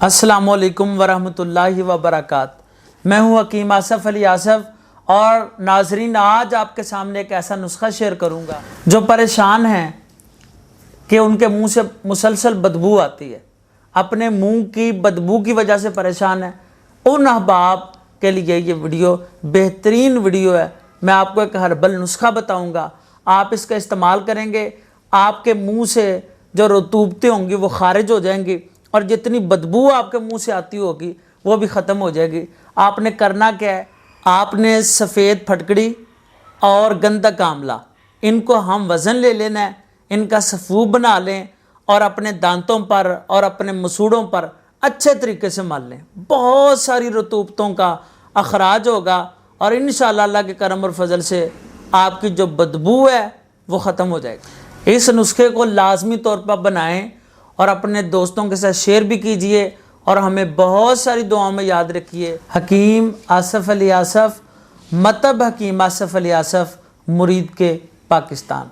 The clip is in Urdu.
السلام علیکم ورحمۃ اللہ وبرکاتہ۔ میں ہوں حکیم آصف علی آصف اور ناظرین آج آپ کے سامنے ایک ایسا نسخہ شیئر کروں گا جو پریشان ہیں کہ ان کے منہ سے مسلسل بدبو آتی ہے، اپنے منہ کی بدبو کی وجہ سے پریشان ہیں۔ ان احباب کے لیے یہ ویڈیو بہترین ویڈیو ہے۔ میں آپ کو ایک ہربل نسخہ بتاؤں گا، آپ اس کا استعمال کریں گے، آپ کے منہ سے جو رطوبتیں ہوں گی وہ خارج ہو جائیں گی اور جتنی بدبو آپ کے منہ سے آتی ہوگی وہ بھی ختم ہو جائے گی۔ آپ نے کرنا کیا ہے، آپ نے سفید پھٹکڑی اور گندھک آملہ ان کو ہم وزن لے لینا ہے، ان کا سفوف بنا لیں اور اپنے دانتوں پر اور اپنے مسوڑوں پر اچھے طریقے سے مل لیں۔ بہت ساری رطوبتوں کا اخراج ہوگا اور انشاءاللہ اللہ کے کرم اور فضل سے آپ کی جو بدبو ہے وہ ختم ہو جائے گی۔ اس نسخے کو لازمی طور پر بنائیں اور اپنے دوستوں کے ساتھ شیئر بھی کیجئے اور ہمیں بہت ساری دعاؤں میں یاد رکھیے۔ حکیم آصف علی آصف، مطب حکیم آصف علی آصف، مرید کے پاکستان۔